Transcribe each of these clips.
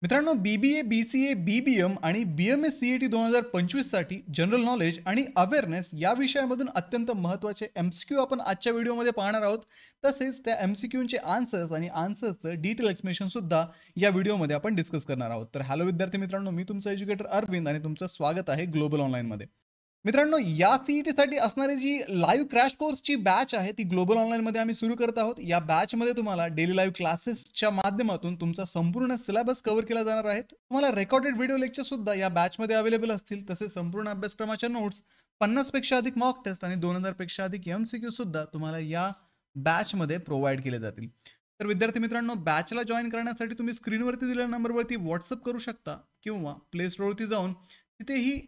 मित्रांनो, BBA, BCA, BBM आणि BMS CET 2025 साठी जनरल नॉलेज आणि अवेअरनेस या विषयामधून अत्यंत महत्त्वाचे MCQ आपण आजच्या व्हिडिओमध्ये पाहणार आहोत. तसेच त्या MCQचे आन्सर्स आणि आन्सर्सचं डिटेल एक्सप्लेनेशन सुद्धा या व्हिडिओमध्ये आपण डिस्कस करणार आहोत. तर हॅलो विद्यार्थी मित्रांनो, मी तुमचा एज्युकेटर अरविंद आणि तुमचं स्वागत आहे ग्लोबल ऑनलाईनमध्ये. मित्रांनो, या CET साठी असणारी जी लाईव्ह क्रॅश कोर्सची बॅच आहे ती ग्लोबल ऑनलाईनमध्ये आम्ही सुरू करत आहोत. या बॅचमध्ये तुम्हाला डेली लाईव्ह क्लासेसच्या माध्यमातून तुमचा संपूर्ण सिलेबस कव्हर केला जाणार आहे. तुम्हाला रेकॉर्डेड व्हिडिओ लेक्चर सुद्धा या बॅचमध्ये अवेलेबल असतील. तसेच संपूर्ण अभ्यासक्रमाच्या नोट्स, 50 पेक्षा अधिक मॉक टेस्ट आणि 2000 पेक्षा अधिक MCQ सुद्धा तुम्हाला या बॅचमध्ये प्रोव्हाइड केले जातील. तर विद्यार्थी मित्रांनो, बॅचला जॉईन करण्यासाठी तुम्ही स्क्रीनवरती दिलेल्या नंबरवरती व्हॉट्सअप करू शकता किंवा प्ले स्टोअरवरती जाऊन तिथेही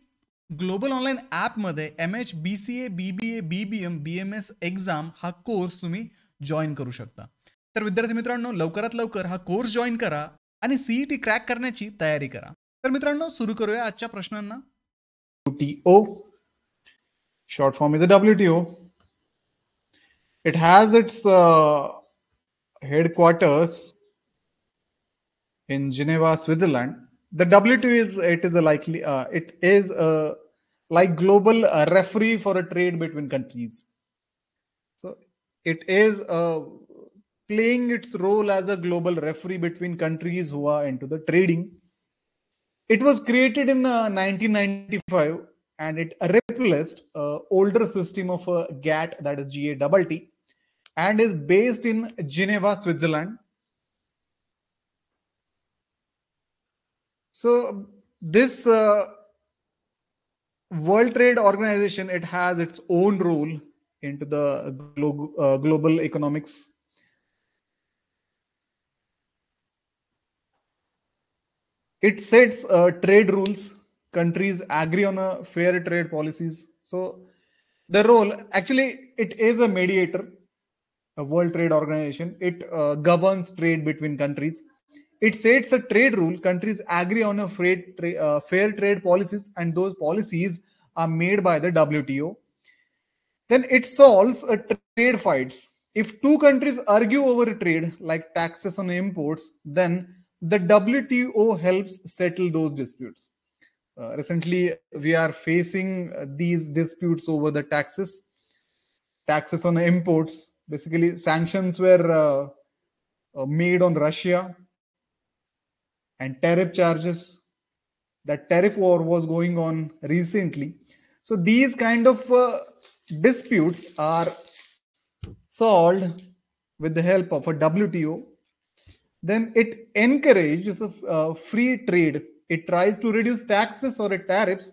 ग्लोबल ऑनलाईन ॲपमध्ये MH BCA BBA BBM BMS exam हा कोर्स तुम्ही जॉईन करू शकता. तर विद्यार्थी मित्रांनो, लवकरात लवकर हा कोर्स जॉईन करा आणि CET क्रॅक करण्याची तयारी करा. तर मित्रांनो, सुरू करूया आजच्या प्रश्नांना. WTO, short form is a WTO. It has its headquarters in Geneva, Switzerland. The WTO is like global referee for a trade between countries. So it is playing its role as a global referee between countries who are into the trading. It was created in 1995 and it replaced older system of GATT, that is GATT, and is based in Geneva, Switzerland. So this World Trade Organization, it has its own role into the global economics. It sets trade rules. Countries agree on a fair trade policies. So the role, actually, it is a mediator, a World Trade Organization. It governs trade between countries. It sets a trade rule. Countries agree on a fair trade policies, and those policies are made by the WTO. Then it solves a trade fights. If two countries argue over a trade, like taxes on imports, then the WTO helps settle those disputes. Recently, we are facing these disputes over the taxes on imports. Basically, sanctions were made on Russia, and tariff charges. That tariff war was going on recently. So these kind of disputes are solved with the help of a WTO. Then it encourages free trade. It tries to reduce taxes or tariffs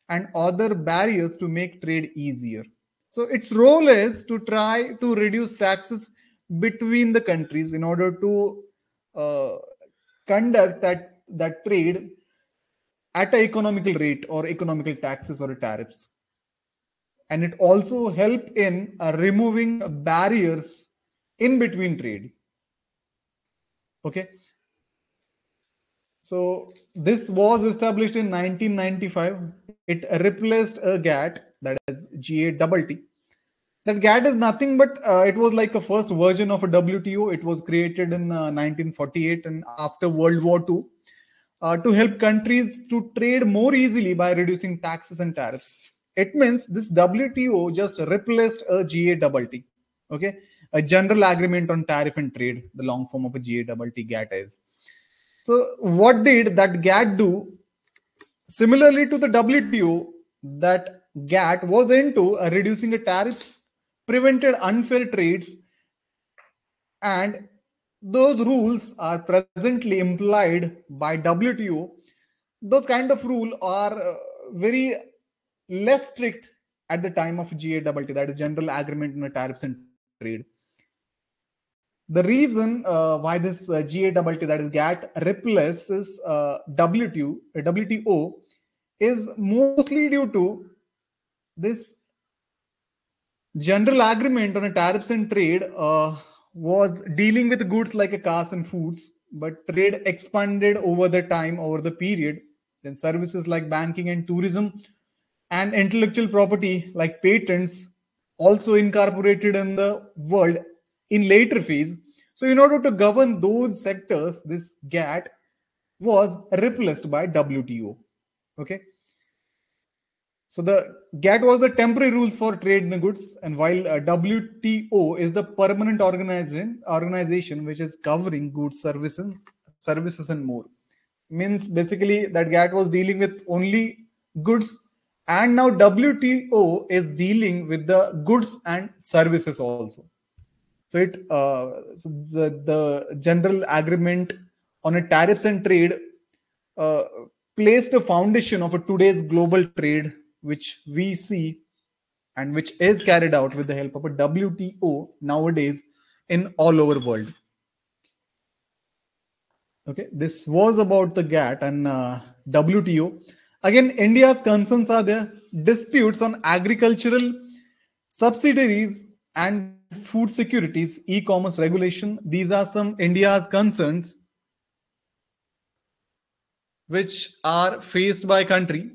and other barriers to make trade easier. So its role is to try to reduce taxes between the countries in order to uh, conduct that trade at an economical rate or economical taxes or tariffs. And it also help in removing barriers in between trade. Okay. So this was established in 1995. It replaced a GATT, that is GATT. That GATT is nothing but it was like a first version of a WTO. It was created in 1948 and after World War II to help countries to trade more easily by reducing taxes and tariffs. It means this WTO just replaced a GATT. Okay, a general agreement on tariff and trade, the long form of a GATT is. So what did that GATT do? Similarly to the WTO, that GATT was into reducing the tariffs, prevented unfair trades, and those rules are presently implied by WTO. Those kind of rules are very less strict at the time of GATT, that is General Agreement on Tariffs and Trade. The reason why this GATT, that is GATT, replaces WTO is mostly due to this general agreement on a tariffs and trade was dealing with goods like cars and foods, but trade expanded over the time, over the period. Then services like banking and tourism and intellectual property like patents also incorporated in the world in later phase. So in order to govern those sectors, this GATT was replaced by WTO. Okay. So the GATT was the temporary rules for trade in goods, and while WTO is the permanent organization which is covering goods, services and more. Means basically that GATT was dealing with only goods, and now WTO is dealing with the goods and services also. So the general agreement on a tariffs and trade uh, placed a foundation of a today's global trade, which we see and which is carried out with the help of a WTO nowadays in all over world. Okay, this was about the GATT and WTO. Again, India's concerns are there. Disputes on agricultural subsidiaries and food securities, e-commerce regulation. These are some India's concerns which are faced by country.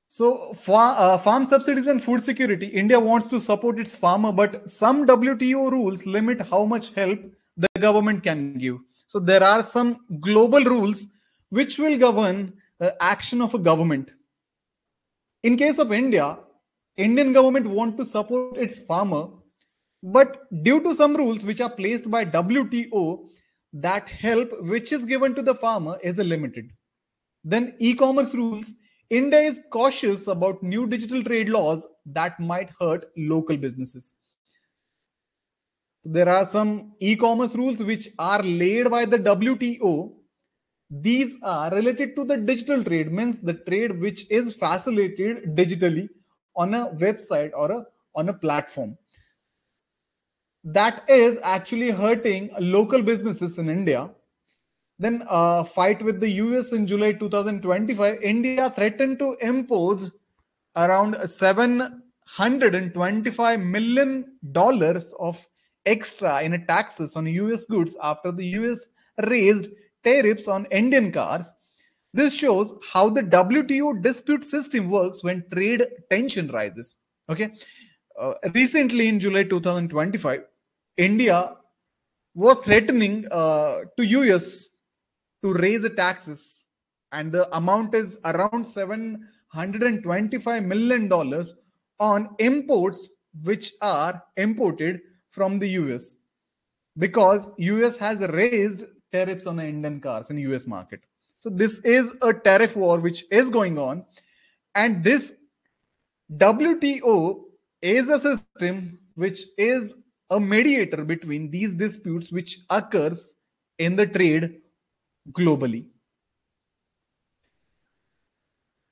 So farm subsidies and food security, India wants to support its farmer, but some WTO rules limit how much help the government can give. So there are some global rules which will govern action of a government. In case of India, Indian government want to support its farmer, but due to some rules which are placed by WTO, that help which is given to the farmer is limited. Then e-commerce rules, India is cautious about new digital trade laws that might hurt local businesses. There are some e-commerce rules which are laid by the WTO. These are related to the digital trade, means the trade which is facilitated digitally on a website or on a platform. That is actually hurting local businesses in India. Then fight with the US in July 2025, India threatened to impose around $725 million of extra in taxes on US goods after the US raised tariffs on Indian cars. This shows how the WTO dispute system works when trade tension rises. Okay. Recently in July 2025, India was threatening to US to raise the taxes, and the amount is around $725 million on imports which are imported from the US, because US has raised tariffs on the Indian cars in US market. So this is a tariff war which is going on, and this WTO is a system which is a mediator between these disputes which occurs in the trade globally.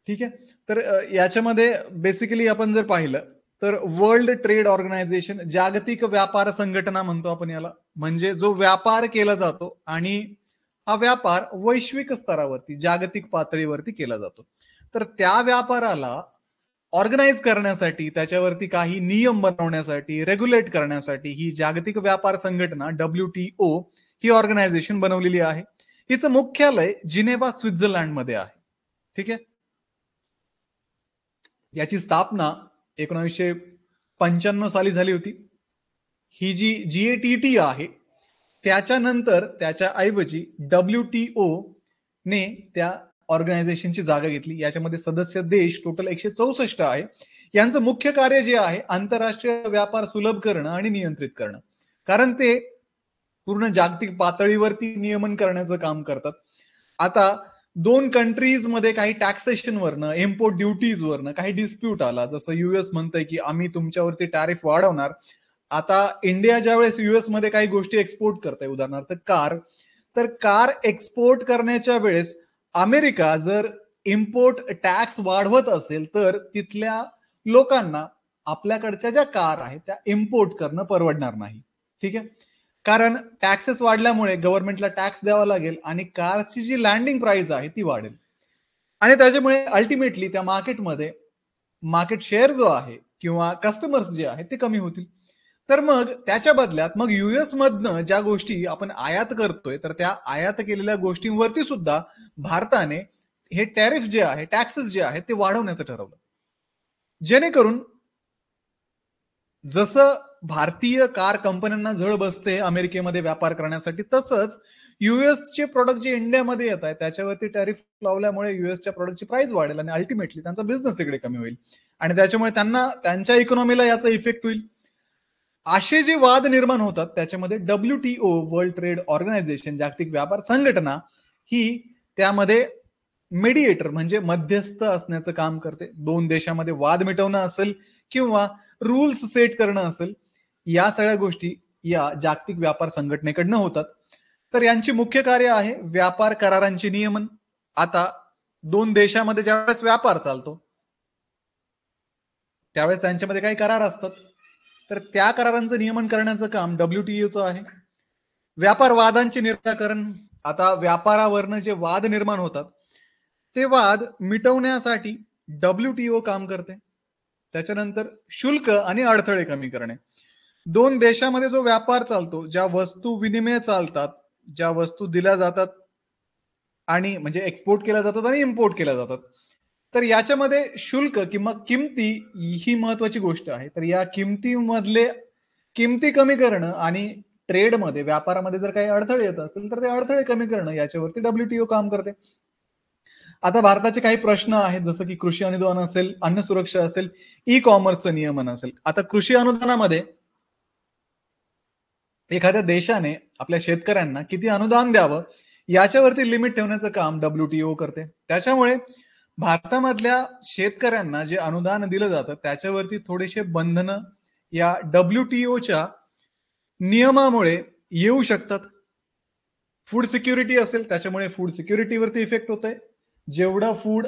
ठीक आहे. तर याच्यामध्ये basically आपण जर पाहिलं तर world trade organisation, जागतिक व्यापार संघटना म्हणतो आपण याला, म्हणजे जो व्यापार केला जातो आणि हा व्यापार वैश्विक स्तरावरती जागतिक पातळीवरती केला जातो. तर त्या व्यापाराला ऑर्गनाईज करण्यासाठी, त्याच्यावरती काही नियम बनवण्यासाठी, रेग्युलेट करण्यासाठी ही जागतिक व्यापार संघटना WTO ही ऑर्गनायझेशन बनवलेली आहे. हिचं मुख्यालय जिनेवा स्वित्झर्लंड मध्ये आहे. ठीक आहे. याची स्थापना 1995 साली झाली होती. ही जी GATT आहे त्याच्यानंतर त्याच्या ऐवजी WTO ने त्या ऑर्गनायझेशनची जागा घेतली. याच्यामध्ये सदस्य देश टोटल 164 आहे. यांचं मुख्य कार्य जे आहे आंतरराष्ट्रीय व्यापार सुलभ करणं आणि नियंत्रित करणं, कारण ते पूर्ण जागतिक पातळीवरती नियमन करण्याचं काम करतात. आता दोन कंट्रीज मध्ये काही टॅक्सेशन वरनं, इम्पोर्ट ड्युटीज वरनं काही डिस्प्यूट आला, जसं US म्हणतंय की आम्ही तुमच्यावरती टॅरिफ वाढवणार. आता इंडिया ज्यावेळेस US मध्ये काही गोष्टी एक्सपोर्ट करते, उदाहरणार्थ कार, तर कार एक्सपोर्ट करण्याच्या वेळेस अमेरिका जर इम्पोर्ट टॅक्स वाढवत असेल तर तिथल्या लोकांना आपल्याकडच्या ज्या कार आहेत त्या इम्पोर्ट करणं परवडणार नाही. ठीक आहे. कारण टॅक्सेस वाढल्यामुळे गव्हर्नमेंटला टॅक्स द्यावा लागेल आणि कारची जी लँडिंग प्राइस आहे ती वाढेल, आणि त्याच्यामुळे अल्टिमेटली त्या मार्केटमध्ये मार्केट शेअर जो आहे किंवा कस्टमर्स जे आहेत ते कमी होतील. तर मग त्याच्या बदल्यात मग US मधनं ज्या गोष्टी आपण आयात करतोय तर त्या आयात केलेल्या गोष्टींवरती सुद्धा भारताने हे टॅरिफ जे आहे, टॅक्सेस जे आहेत ते वाढवण्याचं ठरवलं, जेणेकरून जसं भारतीय कार कंपन्यांना झळ बसते अमेरिकेमध्ये व्यापार करण्यासाठी, तसंच युएसचे प्रोडक्ट जे इंडियामध्ये येत आहे त्याच्यावरती टॅरिफ लावल्यामुळे युएसच्या प्रोडक्टची प्राइस वाढेल आणि अल्टिमेटली त्यांचा बिझनेस इकडे कमी होईल आणि त्याच्यामुळे त्यांना त्यांच्या इकॉनॉमीला याचा इफेक्ट होईल. असे जे वाद निर्माण होतात त्याच्यामध्ये WTO वर्ल्ड ट्रेड ऑर्गनायझेशन जागतिक व्यापार संघटना ही त्यामध्ये मेडिएटर म्हणजे मध्यस्थ असण्याचं काम करते. दोन देशामध्ये वाद मिटवणं असेल किंवा रूल्स सेट करणं असेल, या सगळ्या गोष्टी या जागतिक व्यापार संघटनेकडनं होतात. तर यांची मुख्य कार्य आहे व्यापार करारांचे नियमन. आता दोन देशामध्ये ज्यावेळेस व्यापार चालतो त्यावेळेस त्यांच्यामध्ये काही करार असतात, तर त्या करारांचं नियमन करण्याचं काम WTOचं आहे. व्यापार वादांचे निराकरण. आता व्यापारावरनं जे वाद निर्माण होतात ते वाद मिटवण्यासाठी WTO काम करते. त्याच्यानंतर शुल्क आणि अडथळे कमी करणे. दोन देशामध्ये जो व्यापार चालतो, ज्या वस्तू विनिमय चालतात, ज्या वस्तू दिल्या जातात आणि म्हणजे एक्सपोर्ट केल्या जातात आणि इम्पोर्ट केल्या जातात, तर याच्यामध्ये शुल्क किंवा किमती ही महत्वाची गोष्ट आहे. तर या किमतीमधले किमती कमी करणं आणि ट्रेडमध्ये व्यापारामध्ये जर काही अडथळे येत असेल तर ते अडथळे कमी करणं याच्यावरती WTO काम करते. आता भारताचे काही प्रश्न आहेत जसं की कृषी अनुदान असेल, अन्न सुरक्षा असेल, ई कॉमर्सचं नियमन असेल. आता कृषी अनुदानामध्ये एखाद्या देशाने आपल्या शेतकऱ्यांना किती अनुदान द्यावं याच्यावरती लिमिट ठेवण्याचं काम WTO करते. त्याच्यामुळे भारतामधल्या शेतकऱ्यांना जे अनुदान दिलं जातं त्याच्यावरती थोडेसे बंधनं या WTOच्या नियमामुळे येऊ शकतात. फूड सिक्युरिटी असेल त्याच्यामुळे फूड सिक्युरिटीवरती इफेक्ट होतोय. जेवढं फूड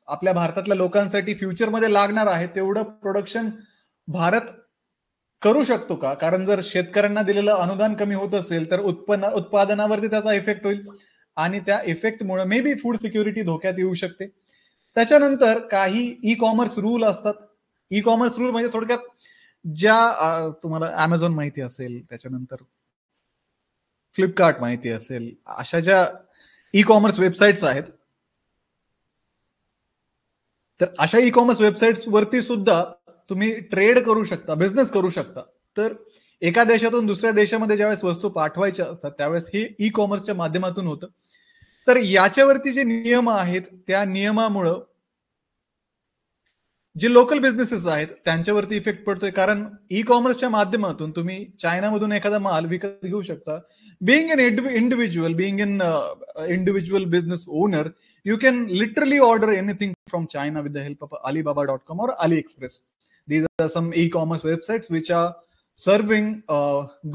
आपल्या भारतातल्या लोकांसाठी फ्युचरमध्ये लागणार आहे तेवढं प्रोडक्शन भारत करू शकतो का? कारण जर शेतकऱ्यांना दिलेलं अनुदान कमी होत असेल तर उत्पादनावरती त्याचा इफेक्ट होईल आणि त्या इफेक्टमुळे मे बी फूड सिक्युरिटी धोक्यात येऊ शकते. त्याच्यानंतर काही ई कॉमर्स रूल असतात. ई कॉमर्स रूल म्हणजे थोडक्यात ज्या तुम्हाला अमेझॉन माहिती असेल, त्याच्यानंतर फ्लिपकार्ट माहिती असेल, अशा ज्या ई कॉमर्स वेबसाईट्स आहेत, तर अशा ई कॉमर्स वेबसाईट्स वरती सुद्धा तुम्ही ट्रेड करू शकता, बिझनेस करू शकता. तर एका देशातून दुसऱ्या देशामध्ये ज्यावेळेस वस्तू पाठवायच्या असतात त्यावेळेस हे ई कॉमर्सच्या माध्यमातून होतं. तर याच्यावरती जे नियम आहेत त्या नियमामुळं जे लोकल बिझनेसेस आहेत त्यांच्यावरती इफेक्ट पडतोय. कारण ई कॉमर्सच्या माध्यमातून तुम्ही चायनामधून एखादा माल विकत घेऊ शकता. Being an individual, being an individual business owner, you can literally order anything from China with the help of Alibaba.com or AliExpress. These are some e-commerce websites which are serving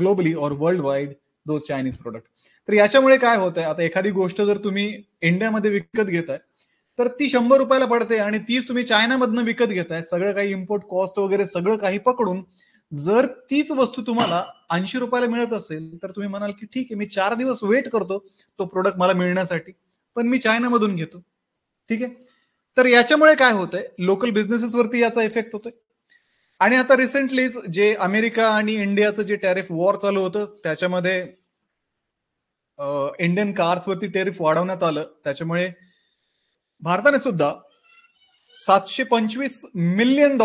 globally or worldwide those Chinese products. तर याच्यामुळे काय होतंय, आता एखादी गोष्ट जर तुम्ही इंडियामध्ये विकत घेताय तर ती 100 रुपयाला पडते आणि तीच तुम्ही चायनामधनं विकत घेताय, सगळं काही इम्पोर्ट कॉस्ट वगैरे सगळं काही पकडून जर तीच वस्तू तुम्हाला 80 रुपयाला मिळत असेल तर तुम्ही म्हणाल की ठीक आहे, मी 4 दिवस वेट करतो तो प्रोडक्ट मला मिळण्यासाठी, पण मी चायनामधून घेतो. ठीक आहे. तर याच्यामुळे काय होतंय, लोकल बिझनेसेस वरती याचा इफेक्ट होतोय. आणि आता रिसेंटलीच जे अमेरिका आणि इंडियाचं जे टॅरिफ वॉर चालू होतं त्याच्यामध्ये इंडियन कार्स वरती टॅरिफ वाढवण्यात आलं. त्याच्यामुळे भारताने सुद्धा $725 मिलियन,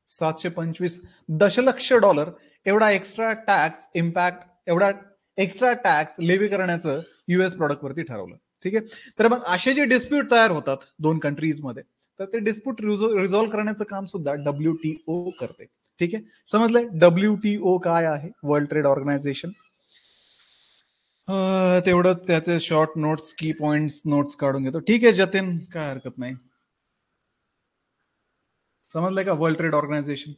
$725 दशलक्ष एवढा एक्स्ट्रा टॅक्स एवढा एक्स्ट्रा टॅक्स लेवी करण्याचं युएस प्रोडक्ट वरती ठरवलं. ठीक आहे. तर मग असे जे डिस्प्यूट तयार होतात दोन कंट्रीजमध्ये, तर ते डिस्प्यूट रिझॉल्व्ह करण्याचं काम सुद्धा WTO करते. ठीक आहे. समजलंय WTO काय आहे? World trade organisation. तेवढंच त्याचे short notes, key points notes काढून घेतो. ठीक आहे जतीन, काय हरकत नाही. समजलंय का वर्ल्ड ट्रेड ऑर्गनायझेशन?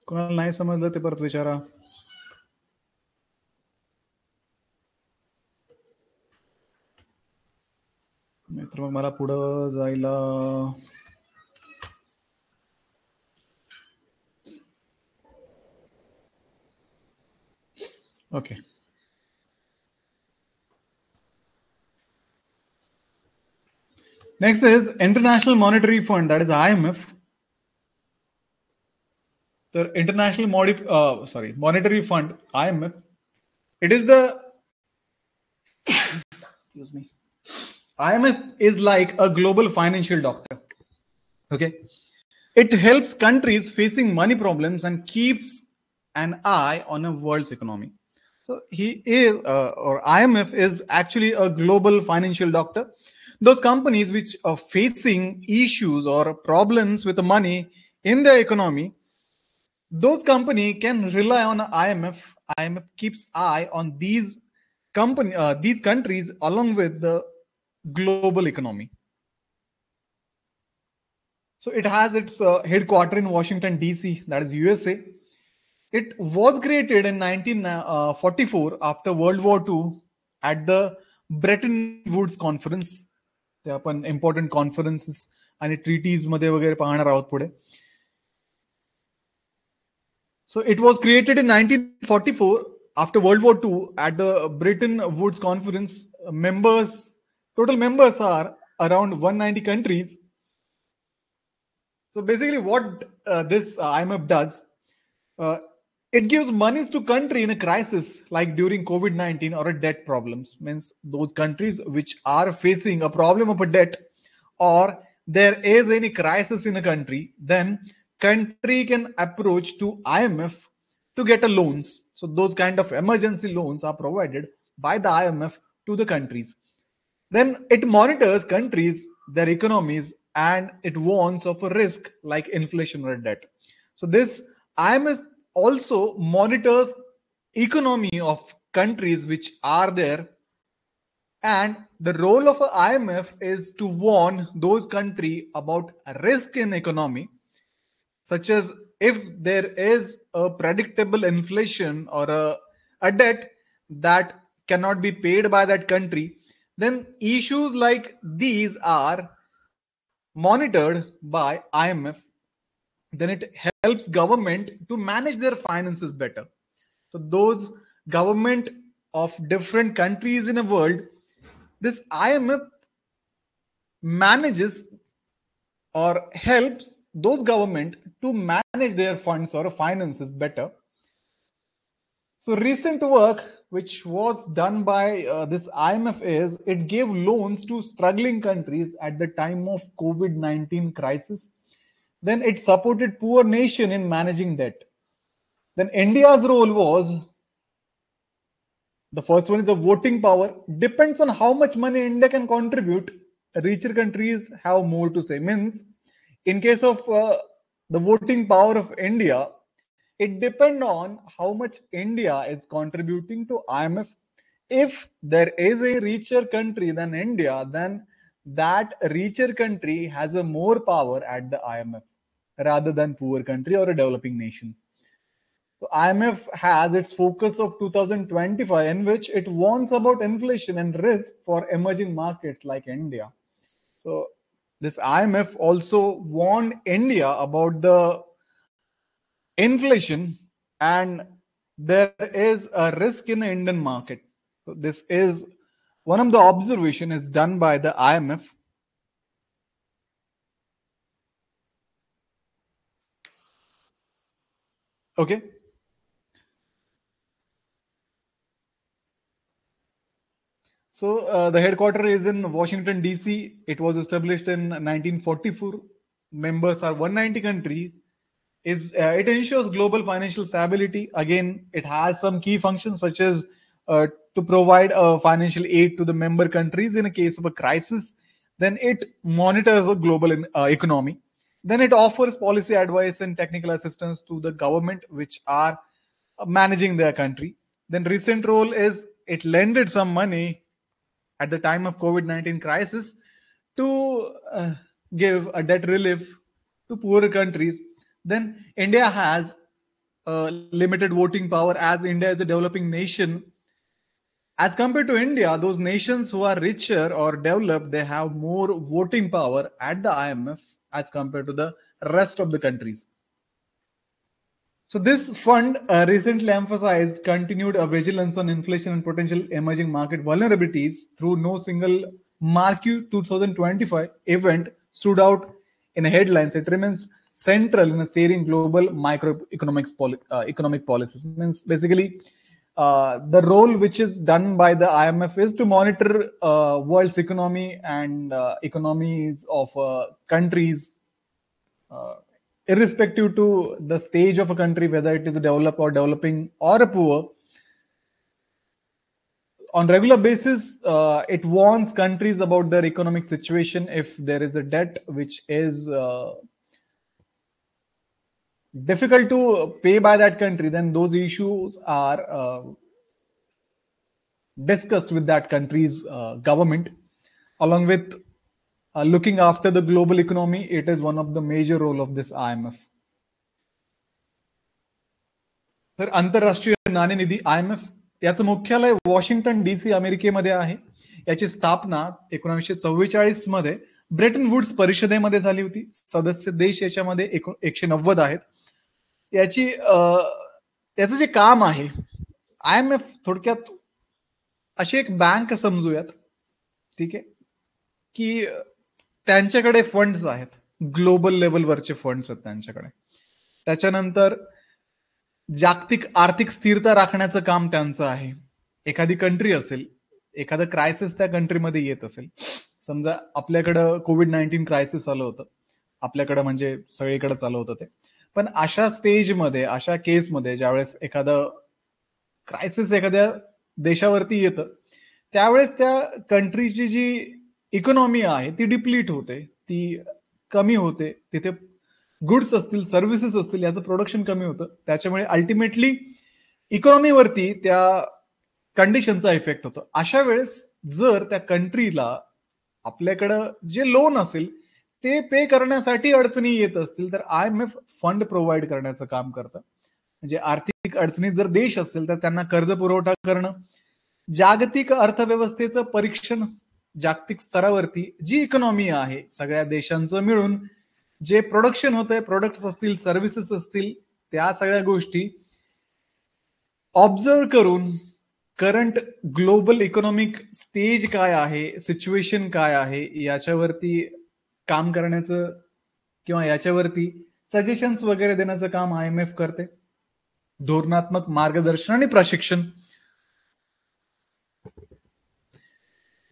कोणाला नाही समजलं ते परत विचारा. मित्र मग मला पुढं जायला okay. Next is International Monetary Fund, that is IMF. The International Monetary Fund, IMF. It is the excuse me. IMF is like a global financial doctor. Okay. It helps countries facing money problems and keeps an eye on a world's economy. So he is, or IMF is actually a global financial doctor. Those companies which are facing issues or problems with the money in their economy, those company can rely on IMF. IMF keeps eye on these countries along with the global economy. So it has its headquarters in Washington D.C., that is USA. It was created in 1944 after World War II at the Bretton Woods Conference. ते आपण important conferences आणि treaties मध्ये वगैरे पाहणार आहोत पुढे. So it was created in 1944 after World War II at the Bretton Woods Conference. Total members are around 190 countries. So basically what this IMF does, it gives monies to country in a crisis like during COVID-19 or a debt problems. Means those countries which are facing a problem of a debt or there is any crisis in a country, then country can approach to IMF to get a loans. So those kind of emergency loans are provided by the IMF to the countries. Then it monitors countries, their economies, and it warns of a risk like inflation or debt. So this IMF also monitors economy of countries which are there, and the role of a IMF is to warn those country about risk in economy, such as if there is a predictable inflation or a debt that cannot be paid by that country, then issues like these are monitored by IMF. Then it helps government to manage their finances better. So those government of different countries in the world, this IMF manages or helps those government to manage their funds or finances better. So recent work which was done by this IMF is it gave loans to struggling countries at the time of COVID-19 crisis. Then it supported poor nation in managing debt. Then India's role was, the first one is the voting power. Depends on how much money India can contribute. Richer countries have more to say. Means in case of the voting power of India, it depends on how much India is contributing to IMF. If there is a richer country than India, then that richer country has a more power at the IMF rather than poor country or a developing nations. So IMF has its focus of 2025 in which it warns about inflation and risk for emerging markets like India. So this IMF also warned India about the inflation and there is a risk in the Indian market. So this is one of the observation is done by the IMF. Okay. So the headquarters is in Washington D.C. It was established in 1944. Members are 190 countries. It ensures global financial stability. Again, it has some key functions such as to provide financial aid to the member countries in a case of a crisis. Then it monitors a global economy. Then it offers policy advice and technical assistance to the government which are managing their country. Then recent role is it lended some money at the time of COVID-19 crisis to give a debt relief to poorer countries. Then India has limited voting power as India is a developing nation. As compared to India, those nations who are richer or developed, they have more voting power at the IMF as compared to the rest of the countries. So this fund recently emphasized continued vigilance on inflation and potential emerging market vulnerabilities through no single marquee 2025 event stood out in headlines. It remains central in steering global economic policies. Means basically, the role which is done by the IMF is to monitor world's economy and economies of countries, irrespective to the stage of a country, whether it is a developed or developing or a poor. On regular basis, it warns countries about their economic situation. If there is a debt which is difficult to pay by that country, then those issues are discussed with that country's government. Along with looking after the global economy, it is one of the major role of this IMF. तर आंतरराष्ट्रीय नाणेनिधी IMF याचं मुख्यालय Washington DC अमेरिकेमध्ये आहे. याची स्थापना 1944 मध्ये ब्रेटन वुड्स परिषदेमध्ये झाली होती. सदस्य देश याच्यामध्ये 190 आहेत. याचं जे काम आहे, IMF थोडक्यात अशी एक बँक समजूयात, ठीक आहे, की त्यांच्याकडे फंड्स आहेत, ग्लोबल लेवलवरचे फंड्स आहेत त्यांच्याकडे. त्याच्यानंतर जागतिक आर्थिक स्थिरता राखण्याचं काम त्यांचं आहे. एखादी कंट्री असेल, एखादं क्रायसिस त्या कंट्रीमध्ये येत असेल, समजा आपल्याकडं COVID-19 क्रायसिस आलं होतं, आपल्याकडं म्हणजे सगळीकडे चालू होतं ते. पण अशा स्टेजमध्ये, अशा केसमध्ये ज्यावेळेस एखादं क्रायसिस एखाद्या देशावरती येतं, त्यावेळेस त्या कंट्रीची जी इकॉनॉमी आहे ती डिप्लीट होते, ती कमी होते. तिथे गुड्स असतील, सर्व्हिसेस असतील, याचं प्रोडक्शन कमी होतं. त्याच्यामुळे अल्टिमेटली इकॉनॉमीवरती त्या कंडिशनचा इफेक्ट होतो. अशा वेळेस जर त्या कंट्रीला आपल्याकडं जे लोन असेल ते पे करण्यासाठी अडचणी येत असतील, तर IMF फंड प्रोव्हाइड करण्याचं काम करतं. म्हणजे आर्थिक अडचणीत जर देश असेल तर त्यांना कर्ज पुरवठा करणं, जागतिक अर्थव्यवस्थेचं परीक्षण, जागतिक स्तरावरती जी इकॉनॉमी आहे सगळ्या देशांचं मिळून जे प्रोडक्शन होतंय, प्रोडक्ट्स असतील, सर्व्हिसेस असतील, त्या सगळ्या गोष्टी ऑब्झर्व करून करंट ग्लोबल इकॉनॉमिक स्टेज काय आहे, सिच्युएशन काय आहे, याच्यावरती काम करण्याचं किंवा याच्यावरती सजेशन्स वगैरे देण्याचं काम IMF करते. धोरणात्मक मार्गदर्शन आणि प्रशिक्षण.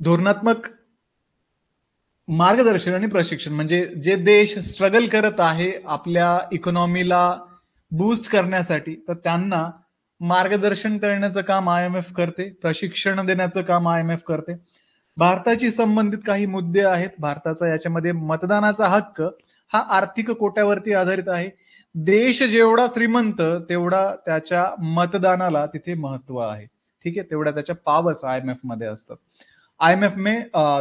धोरणात्मक मार्गदर्शन आणि प्रशिक्षण म्हणजे जे देश स्ट्रगल करत आहे आपल्या इकॉनॉमीला बूस्ट करण्यासाठी, तर त्यांना मार्गदर्शन करण्याचं काम IMF करते, प्रशिक्षण देण्याचं काम IMF करते. भारताशी संबंधित काही मुद्दे आहेत. भारताचा याच्यामध्ये मतदानाचा हक्क हा आर्थिक कोट्यावरती आधारित आहे. देश जेवढा श्रीमंत तेवढा त्याच्या मतदानाला तिथे महत्व आहे, ठीक आहे, तेवढ्या त्याच्या पावर्स IMF मध्ये असतात. IMF ने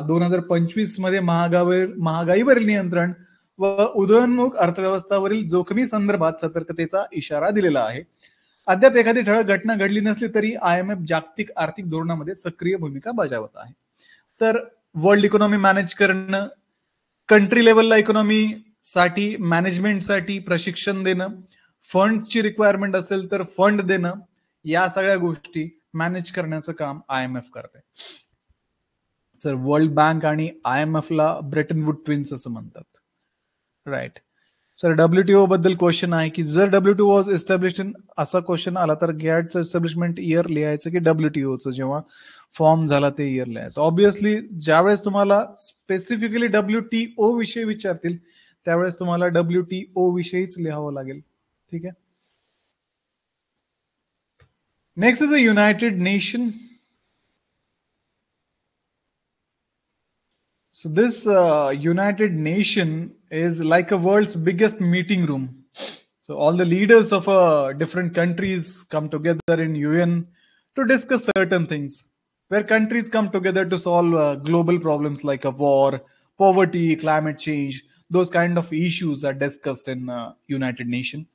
2025 मध्ये महागाईवरील नियंत्रण व उदयोन्मुख अर्थव्यवस्थावरील जोखमी संदर्भात सतर्कतेचा इशारा दिलेला आहे. अद्याप एखादी ठळक घटना घडली नसली तरी IMF जागतिक आर्थिक धोरणामध्ये सक्रिय भूमिका बजावत आहे. तर वर्ल्ड इकॉनॉमी मॅनेज करणं, कंट्री लेवलला इकॉनॉमी साठी मॅनेजमेंटसाठी प्रशिक्षण देणं, फंड्सची रिक्वायरमेंट असेल तर फंड देणं, या सगळ्या गोष्टी मॅनेज करण्याचं काम IMF करते. सर, वर्ल्ड बँक आणि IMF ला ब्रेटन वूड ट्विन्स असं म्हणतात, राईट. सर, WTO बद्दल क्वेश्चन आहे की जर WTO वॉज एस्टॅब्लिश्ड इन, असा क्वेश्चन आला तर गॅटचं एस्टॅब्लिशमेंट इयर लिहायचं की WTOचं जेव्हा फॉर्म झाला ते इयर लिहायचं. ऑब्विसली ज्यावेळेस तुम्हाला स्पेसिफिकली WTO विषयी विचारतील त्यावेळेस तुम्हाला WTO विषयीच लिहावं लागेल, ठीक आहे. Next is a United nation. So this United Nation is like a world's biggest meeting room. So all the leaders of different countries come together in UN to discuss certain things, where countries come together to solve global problems like a war, poverty, climate change. Those kind of issues are discussed in United Nation.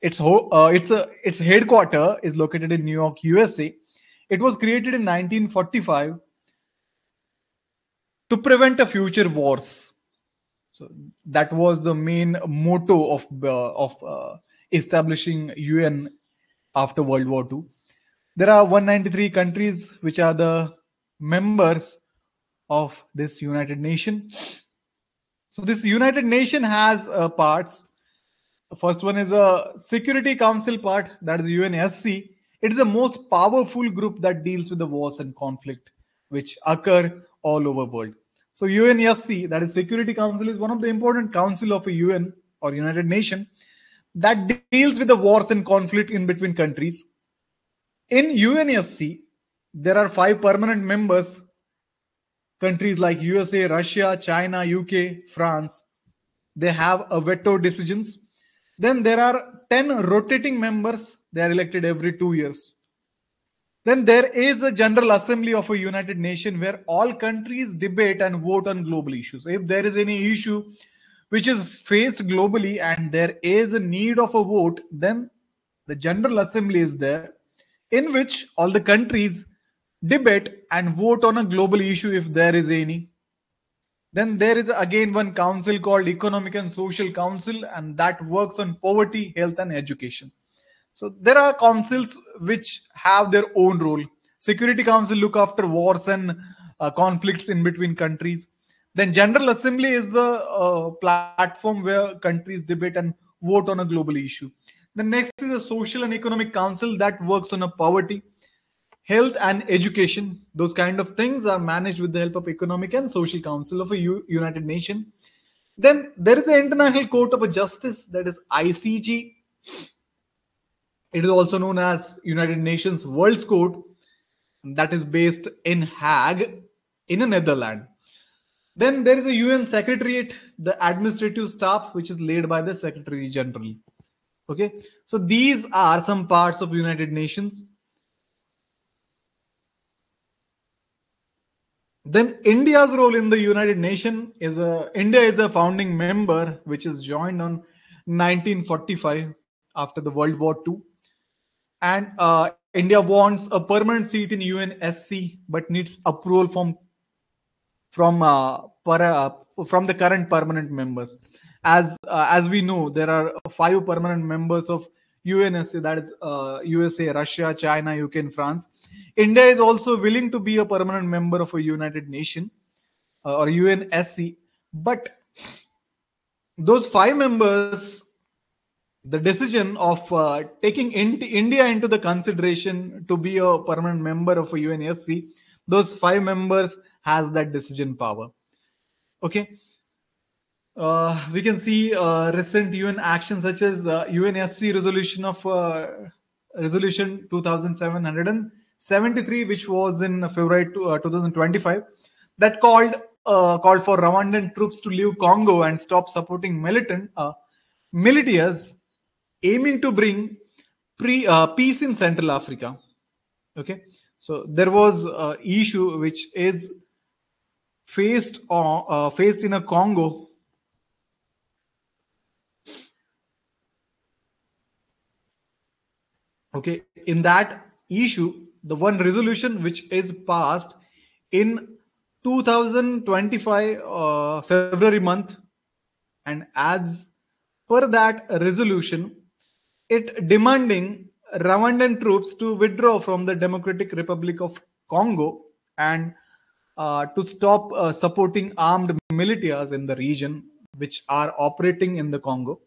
Its headquarter is located in New York, USA. It was created in 1945 to prevent a future wars. So that was the main motto of establishing UN after World War II. There are 193 countries which are the members of this United Nation. So this United Nation has parts. The first one is a Security Council part, that is UNSC. It is the most powerful group that deals with the wars and conflict which occur all over world. So UNSC, that is Security Council, is one of the important council of a UN or United Nation that deals with the wars and conflict in between countries. In UNSC, there are 5 permanent members, countries like USA, Russia, China, UK, France. They have a veto decisions. Then there are 10 rotating members. They are elected every 2 years. Then there is a General Assembly of a United Nation where all countries debate and vote on global issues. If there is any issue which is faced globally and there is a need of a vote, then the General Assembly is there, in which all the countries debate and vote on a global issue if there is any. Then there is again one council called Economic and Social Council, and that works on poverty, health, and education. So there are councils which have their own role. Security Council look after wars and conflicts in between countries. Then General Assembly is the platform where countries debate and vote on a global issue. The next is the Social and Economic Council that works on a poverty, health, and education. Those kind of things are managed with the help of Economic and Social Council of a United Nation. Then there is the International Court of Justice, that is ICJ. It is also known as United Nations World Court, that is based in Hague, in the Netherlands. Then there is a UN Secretariat, the administrative staff, which is led by the Secretary General. Okay, so these are some parts of United Nations. Then India's role in the United Nations is India is a founding member, which is joined on 1945 after the World War II. And India wants a permanent seat in UNSC, but needs approval from the current permanent members. As we know, there are 5 permanent members of UNSC, that is USA, Russia, China, UK, and France. India is also willing to be a permanent member of a United Nation or UNSC, but those 5 members, the decision of taking India into the consideration to be a permanent member of a UNSC, those 5 members has that decision power. Okay. We can see recent UN actions such as UNSC resolution 2773, which was in February 2025, that called for Rwandan troops to leave Congo and stop supporting militias aiming to bring peace in Central Africa. Okay, so there was an issue which is faced in a Congo. Okay, in that issue, the one resolution which is passed in 2025 February month, and as per that resolution, it demanding Rwandan troops to withdraw from the Democratic Republic of Congo and to stop supporting armed militias in the region which are operating in the Congo.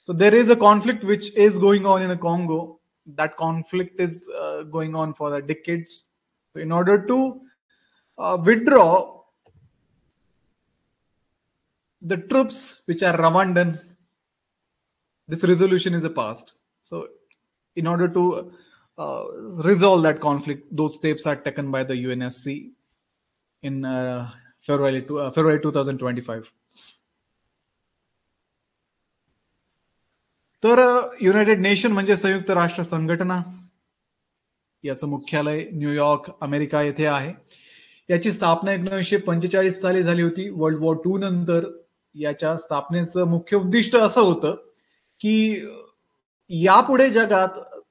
So there is a conflict which is going on in the Congo. That conflict is going on for decades. So in order to withdraw the troops which are Rwandan, this resolution is passed. So in order to resolve that conflict, those steps are taken by the UNSC in February 2025. तर United nation म्हणजे संयुक्त राष्ट्र संघटना, याचं मुख्यालय New York America येथे आहे. याची स्थापना 1945 साली झाली होती. वर्ल्ड वॉर II नंतर याच्या स्थापनेचं मुख्य उद्दिष्ट असं होतं की यापुढे जगात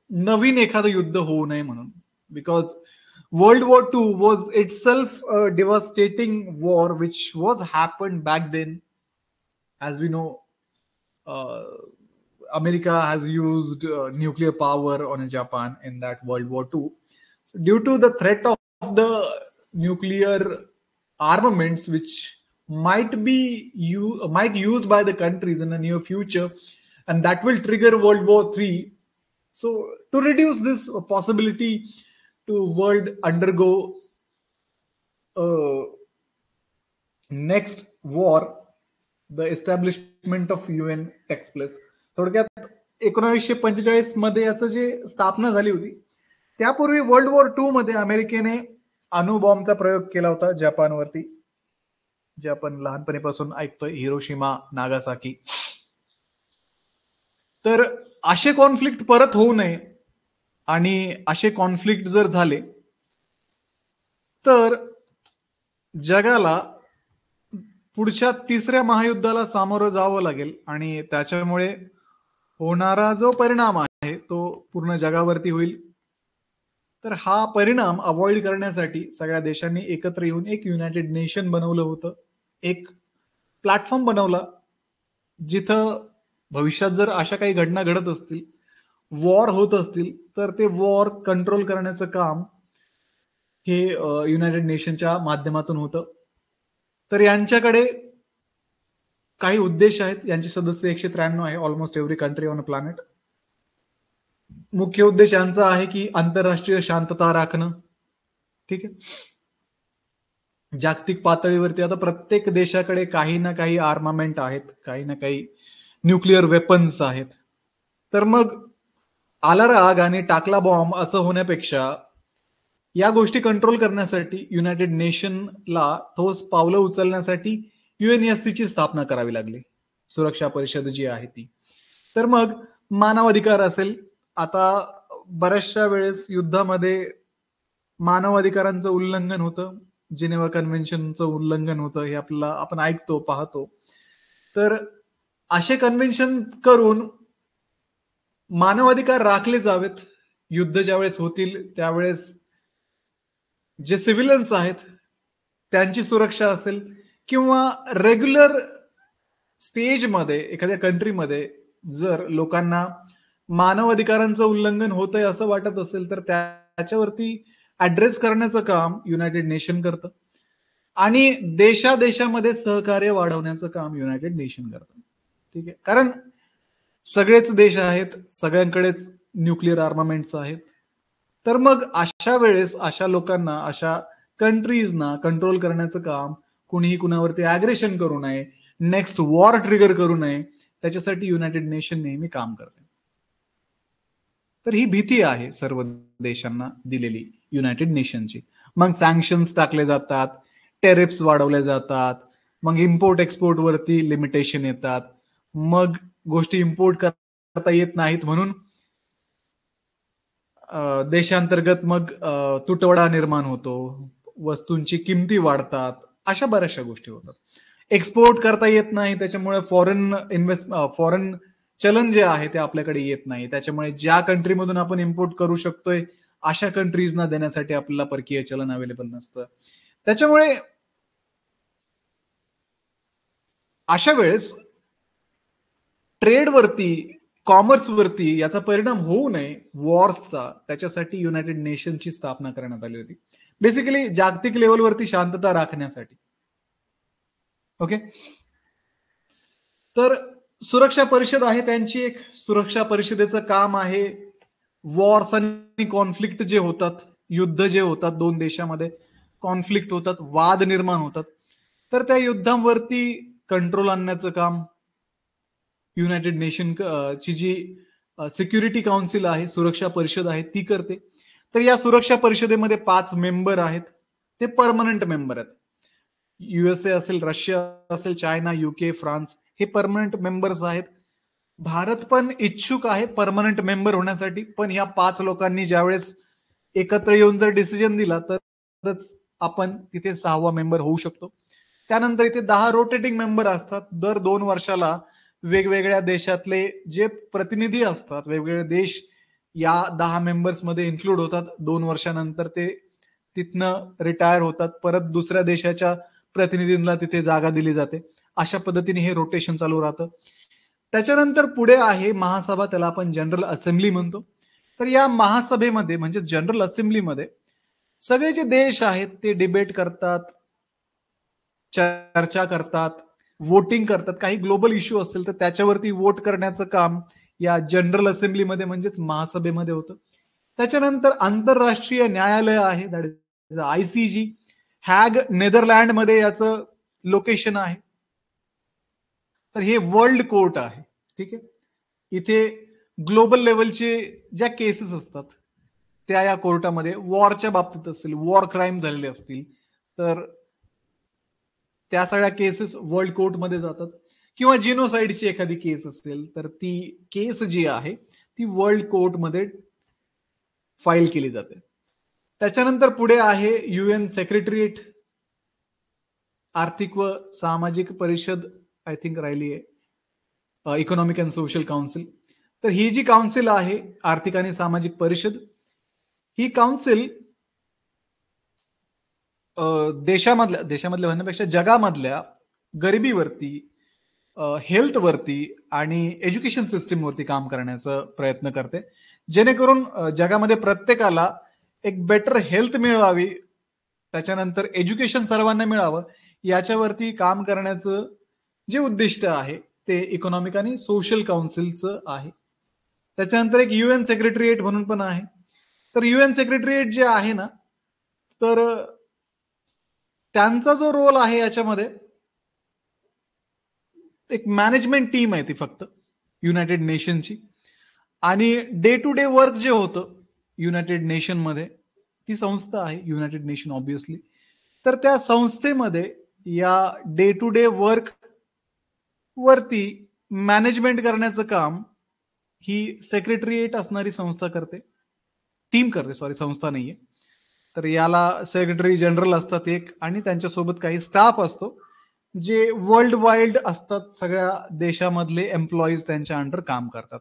नवीन एखादं युद्ध होऊ नये म्हणून, because World War II was itself a devastating war which was happened back then. As we know, America has used nuclear power on Japan in that World War II. So due to the threat of the nuclear armaments which might be used by the countries in the near future, and that will trigger World War III. So to reduce this possibility to world undergo next war, the establishment of UN takes place. थोडक्यात 1945 मध्ये याचं जे स्थापना झाली होती, त्यापूर्वी world war 2 मध्ये अमेरिकेने अणुबॉम्बचा प्रयोग केला होता जपानवरती, जे आपण लहानपणीपासून ऐकतोय, हिरोशिमा नागासाकी. तर असे कॉन्फ्लिक्ट परत होऊ नये आणि असे कॉन्फ्लिक्ट जर झाले तर जगाला पुढच्या तिसऱ्या महायुद्धाला सामोरं जावं लागेल आणि त्याच्यामुळे होणारा जो परिणाम आहे तो पूर्ण जगावरती होईल. तर हा परिणाम अवॉइड करण्यासाठी सगळ्या देशांनी एकत्र येऊन एक युनायटेड नेशन बनवलं होतं, एक प्लॅटफॉर्म बनवला जिथं भविष्यात जर अशा काही घटना घडत असतील, वॉर होत असतील, तर ते वॉर कंट्रोल करण्याचं काम हे युनायटेड नेशनच्या माध्यमातून होतं. तर यांच्याकडे काही उद्देश आहेत. यांचे सदस्य 193 आहे, almost every country on a planet. मुख्य उद्देश यांचा आहे की आंतरराष्ट्रीय शांतता राखणं. ठीक आहे. जागतिक पातळीवरती आता प्रत्येक देशाकडे काही ना काही आर्मामेंट आहेत, काही ना काही न्यूक्लिअर वेपन्स आहेत. तर मग आला राग आणि टाकला बॉम्ब असं होण्यापेक्षा या गोष्टी कंट्रोल करण्यासाठी युनायटेड नेशनला ठोस पावलं उचलण्यासाठी UNSC ची स्थापना करावी लागली, सुरक्षा परिषद जी आहे ती. तर मग मानवाधिकार असेल, आता बऱ्याचशा वेळेस युद्धामध्ये मानवाधिकारांचं उल्लंघन होतं, जिनेवा कन्व्हेन्शनचं उल्लंघन होतं, हे आपण ऐकतो, पाहतो. तर असे कन्व्हेन्शन करून मानवाधिकार राखले जावेत. युद्ध ज्यावेळेस होतील त्यावेळेस जे सिव्हिलियन्स आहेत त्यांची सुरक्षा असेल किंवा रेग्युलर स्टेजमध्ये एखाद्या कंट्रीमध्ये जर लोकांना मानवाधिकारांचं उल्लंघन होतंय असं वाटत असेल तर त्याच्यावरती ऍड्रेस करण्याचं काम युनायटेड नेशन करतं आणि देशादेशामध्ये सहकार्य वाढवण्याचं काम युनायटेड नेशन करतं. ठीक आहे. कारण सगळेच देश आहेत, सगळ्यांकडेच न्यूक्लिअर आर्मामेंट्स आहेत. तर मग अशा वेळेस अशा लोकांना, अशा कंट्रीजना कंट्रोल करण्याचं काम कुणीही कुणावरती ऍग्रेशन करू नये, नेक्स्ट वॉर ट्रिगर करू नये, त्याच्यासाठी युनायटेड नेशन नेहमी काम करते. तर ही भीती आहे सर्व देशांना दिलेली युनायटेड नेशनची. मग सँक्शन्स टाकले जातात, टेरिफ्स वाढवले जातात, मग इम्पोर्ट एक्सपोर्ट वरती लिमिटेशन येतात, मग गोष्टी इम्पोर्ट करता येत नाहीत म्हणून देशांतर्गत मग तुटवडा निर्माण होतो, वस्तूंची किमती वाढतात, अशा बऱ्याचशा गोष्टी होतात. एक्सपोर्ट करता येत नाही, त्याच्यामुळे फॉरेन चलन जे आहे ते आपल्याकडे येत नाही. त्याच्यामुळे ज्या कंट्रीमधून आपण इम्पोर्ट करू शकतोय अशा कंट्रीजना देण्यासाठी आपल्याला परकीय चलन अवेलेबल नसतं. त्याच्यामुळे अशा वेळेस ट्रेडवरती, कॉमर्सवरती याचा परिणाम होऊ नये वॉर्सचा, त्याच्यासाठी युनायटेड नेशनची स्थापना करण्यात आली होती. बेसिकली जागतिक लेवलवरती शांतता राखण्यासाठी. ओके. तर सुरक्षा परिषद आहे त्यांची एक, सुरक्षा परिषदेचं काम आहे वॉर्स आणि कॉन्फ्लिक्ट जे होतात, युद्ध जे होतात, दोन देशामध्ये कॉन्फ्लिक्ट होतात, वाद निर्माण होतात, तर त्या युद्धांवरती कंट्रोल आणण्याचं काम युनायटेड नेशन ची जी सिक्युरिटी काउन्सिल आहे, सुरक्षा परिषद आहे, ती करते. तर या सुरक्षा परिषदेमध्ये 5 मेंबर आहेत, ते परमनंट मेंबर आहेत. USA असेल, रशिया असेल, चायना, UK, फ्रान्स हे परमनंट मेंबर्स आहेत. भारत पण इच्छुक आहे परमनंट मेंबर होण्यासाठी, पण या 5 लोकांनी ज्यावेळेस एकत्र येऊन जर डिसिजन दिला तरच आपण तिथे 6वा मेंबर होऊ शकतो. त्यानंतर इथे 10 रोटेटिंग मेंबर असतात. दर 2 वर्षाला वेगवेगळ्या देशातले जे प्रतिनिधी असतात, वेगवेगळे देश या 10 मेंबर्स मध्ये इन्क्लूड होतात. 2 वर्षानंतर ते तिथनं रिटायर होतात, परत दुसऱ्या देशाच्या प्रतिनिधींना तिथे जागा दिली जाते. अशा पद्धतीने हे रोटेशन चालू राहतं. त्याच्यानंतर पुढे आहे महासभा, त्याला आपण जनरल असेंब्ली म्हणतो. तर या महासभेमध्ये म्हणजे जनरल असेंब्लीमध्ये सगळे जे देश आहेत ते डिबेट करतात, चर्चा करतात, वोटिंग करतात. काही ग्लोबल इश्यू असेल तर त्याच्यावरती वोट करण्याचं काम या जनरल असेंब्लीमध्ये म्हणजेच महासभेमध्ये होतं. त्याच्यानंतर आंतरराष्ट्रीय न्यायालय आहे, दॅट इज ICJ, हॅग नेदरलँडमध्ये याचं लोकेशन आहे. तर हे वर्ल्ड कोर्ट आहे. ठीक आहे. इथे ग्लोबल लेवलचे ज्या केसेस असतात त्या या कोर्टामध्ये, वॉरच्या बाबतीत असेल, वॉर क्राईम झालेले असतील, तर त्या सगळ्या केसेस वर्ल्ड कोर्टमध्ये जातात. किंवा जिनोसाइडची एखादी केस असेल तर ती केस जी आहे ती वर्ल्ड कोर्टमध्ये फाईल केली जाते. त्याच्यानंतर पुढे आहे UN सेक्रेटरिएट, आर्थिक व सामाजिक परिषद आय थिंक राहिली आहे, इकॉनॉमिक अँड सोशल काउन्सिल. तर ही जी काउन्सिल आहे, आर्थिक आणि सामाजिक परिषद, ही काउन्सिल देशामधल्या म्हणण्यापेक्षा जगामधल्या गरिबीवरती, हेल्थवरती आणि एज्युकेशन सिस्टीमवरती काम करण्याचा प्रयत्न करते, जेणेकरून जगामध्ये प्रत्येकाला एक बेटर हेल्थ मिळावी, त्याच्यानंतर एज्युकेशन सर्वांना मिळावं, याच्यावरती काम करण्याचं जे उद्दिष्ट आहे ते इकॉनॉमिक आणि सोशल काउन्सिलचं आहे. त्याच्यानंतर एक UN सेक्रेटरिएट म्हणून पण आहे. तर UN सेक्रेटरिएट जे आहे ना, तर त्यांचा जो रोल आहे याच्यामध्ये, एक मॅनेजमेंट टीम आहे ती फक्त युनायटेड नेशनची, आणि डे टू डे वर्क जे होतं युनायटेड नेशन मध्ये, ती संस्था आहे युनायटेड नेशन ऑब्विसली. तर त्या संस्थेमध्ये या डे टू डे वर्क वरती मॅनेजमेंट करण्याचं काम ही सेक्रेटरिएट असणारी संस्था करते, टीम करते, सॉरी संस्था नाहीये. तर याला सेक्रेटरी जनरल असतात एक, आणि त्यांच्यासोबत काही स्टाफ असतो जे वर्ल्ड वाईड असतात, सगळ्या देशामधले एम्प्लॉईज त्यांच्या अंडर काम करतात.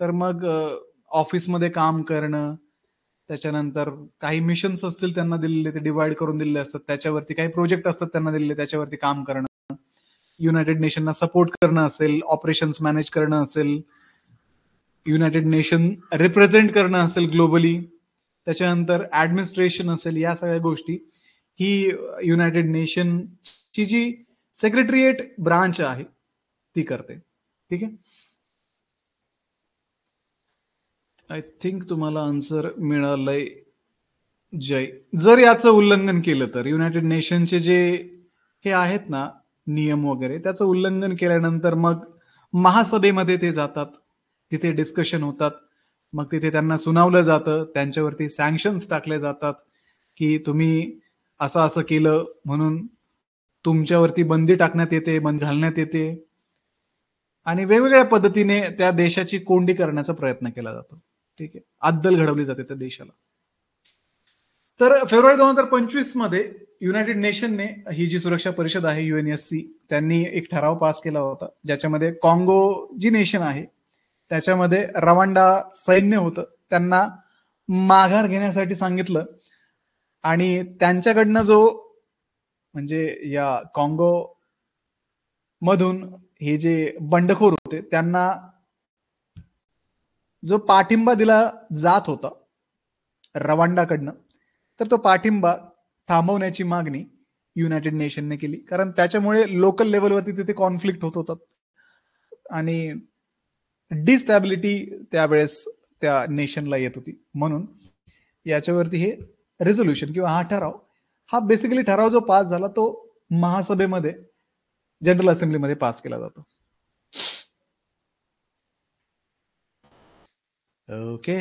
तर मग ऑफिसमध्ये काम करणं, त्याच्यानंतर काही मिशन्स असतील त्यांना दिलेले, ते डिवाइड करून दिलेले असतात, त्याच्यावरती काही प्रोजेक्ट असतात त्यांना दिलेले, त्याच्यावरती काम करणं, युनायटेड नेशनना सपोर्ट करणं असेल, ऑपरेशन्स मॅनेज करणं असेल, युनायटेड नेशन रिप्रेझेंट करणं असेल ग्लोबली, त्याच्यानंतर ऍडमिनिस्ट्रेशन असेल, या सगळ्या गोष्टी ही युनायटेड नेशनची जी सेक्रेटरिएट ब्रांच आहे ती करते. ठीक आहे. आय थिंक तुम्हाला आन्सर मिळालंय जय. जर याचं उल्लंघन केलं तर युनायटेड नेशनचे जे हे आहेत ना नियम वगैरे, त्याचं उल्लंघन केल्यानंतर मग महासभेमध्ये ते जातात, तिथे डिस्कशन होतात, मग तिथे त्यांना सुनावलं जातं, त्यांच्यावरती सँक्शन्स टाकले जातात की तुम्ही असं असं केलं म्हणून तुमच्यावरती बंदी टाकण्यात येते, बंदी घालण्यात येते, आणि वेगवेगळ्या पद्धतीने त्या देशाची कोंडी करण्याचा प्रयत्न केला जातो. ठीक आहे, अद्दल घडवली जाते त्या देशाला. तर फेब्रुवारी 2025 मध्ये युनायटेड नेशनने, ही जी सुरक्षा परिषद आहे UNSC, त्यांनी एक ठराव पास केला होता, ज्याच्यामध्ये काँगो जी नेशन आहे त्याच्यामध्ये रवांडा सैन्य होतं, त्यांना माघार घेण्यासाठी सांगितलं, आणि त्यांच्याकडनं जो म्हणजे या काँगो मधून हे जे बंडखोर होते त्यांना जो पाठिंबा दिला जात होता रवांडाकडनं, तर तो पाठिंबा थांबवण्याची मागणी युनायटेड नेशनने केली, कारण त्याच्यामुळे लोकल लेवलवरती तिथे कॉन्फ्लिक्ट होत होतात आणि डिस्टॅबिलिटी त्यावेळेस त्या नेशनला येत होती. म्हणून याच्यावरती हे रेझोल्युशन किंवा हा ठराव, हा बेसिकली ठराव जो पास झाला तो महासभेमध्ये, जनरल असेंब्लीमध्ये पास केला जातो. Okay,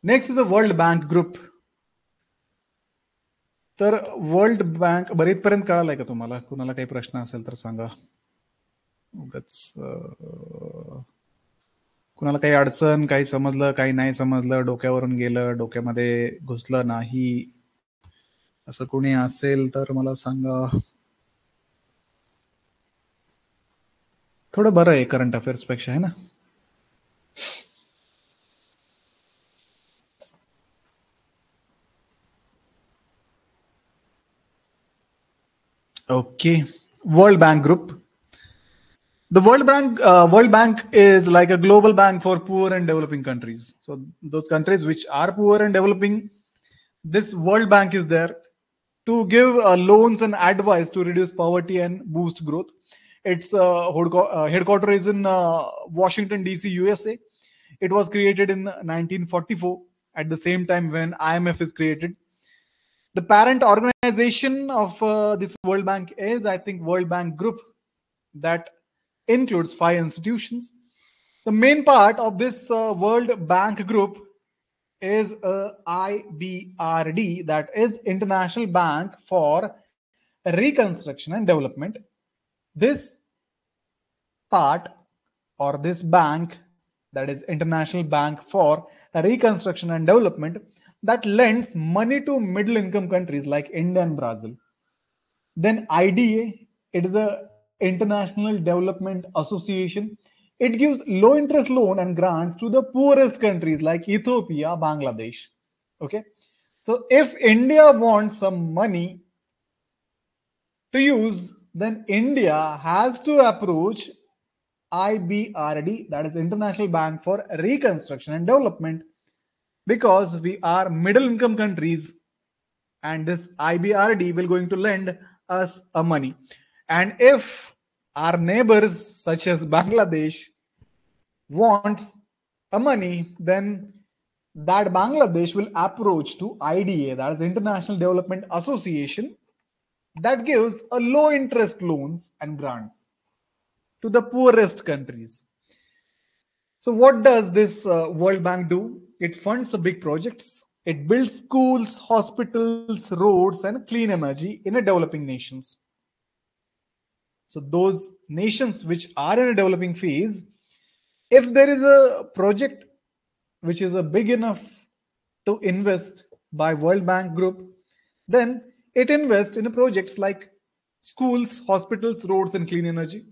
next is a world bank group. तर वर्ल्ड बँक, बरेचपर्यंत कळालंय का तुम्हाला? कुणाला काही प्रश्न असेल तर सांगा. उगाच कुणाला काही अडचण, काही समजलं, काही नाही समजलं, डोक्यावरून गेलं, डोक्यामध्ये घुसलं नाही, असं कोणी असेल तर मला सांगा. थोडं बरं आहे करंट अफेअर्स पेक्षा, है ना? Okay, World Bank Group. The World Bank is like a global bank for poor and developing countries. So those countries which are poor and developing, this World Bank is there to give loans and advice to reduce poverty and boost growth. Its headquarters is in Washington DC, USA. It was created in 1944 at the same time when IMF is created. The parent organization of this World Bank is, I think, World Bank Group, that includes 5 institutions. The main part of this World Bank Group is IBRD, that is International Bank for Reconstruction and Development. This part, or this bank, that is International Bank for Reconstruction and Development, that lends money to middle income countries like India and Brazil. Then IDA, it is a International Development Association. It gives low interest loan and grants to the poorest countries like Ethiopia, Bangladesh. Okay. So if India wants some money to use, then India has to approach IBRD, that is International Bank for Reconstruction and Development, because we are middle income countries, and this IBRD will going to lend us a money. And if our neighbors such as Bangladesh wants a money, then that Bangladesh will approach to IDA, that is International Development Association, that gives a low interest loans and grants to the poorest countries. So what does this World Bank do? It funds the big projects. It builds schools, hospitals, roads, and clean energy in a developing nations. So those nations which are in a developing phase, if there is a project which is a big enough to invest by World Bank Group, then it invests in projects like schools, hospitals, roads, and clean energy.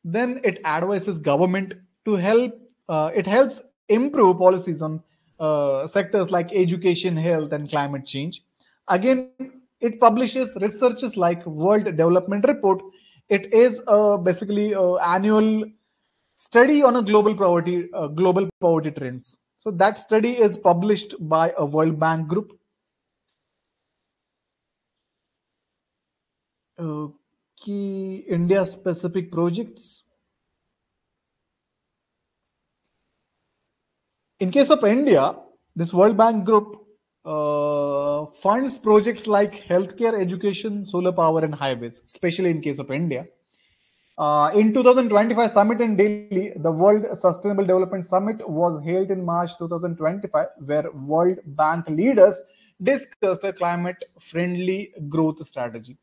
Then it advises government to help. It helps improve policies on sectors like education, health, and climate change. Again, it publishes researches like World Development Report. It is basically annual study on a global poverty trends. So that study is published by a World Bank Group. Key India specific projects. In case of India, this World Bank Group funds projects like healthcare, education, solar power, and highways, especially in case of India. In 2025 summit in Delhi, the World Sustainable Development Summit was held in March 2025, where World Bank leaders discussed a climate-friendly growth strategy.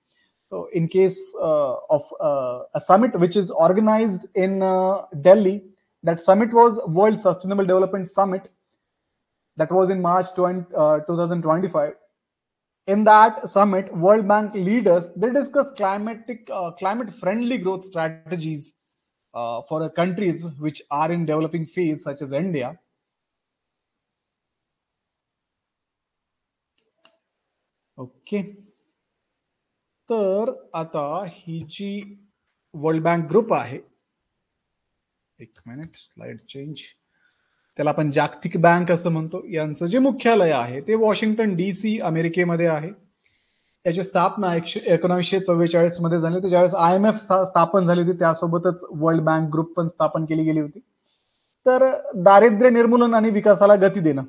So, in case of a summit which is organized in Delhi, that summit was World Sustainable Development Summit. That was in March 2025. In that summit, World Bank leaders, they discussed climate-friendly growth strategies for countries which are in developing phase, such as India. Okay, तर आता ही जी world bank group आहे, एक minute, slide change, त्याला आपण जागतिक bank असं म्हणतो. यांचं जे मुख्यालय आहे ते वॉशिंग्टन DC अमेरिकेमध्ये आहे. याची स्थापना 1944 मध्ये झाली होती, ज्यावेळेस IMF स्थापन झाली होती, त्यासोबतच वर्ल्ड बँक ग्रुप पण स्थापन केली गेली होती. तर दारिद्र्य निर्मूलन आणि विकासाला गती देणं,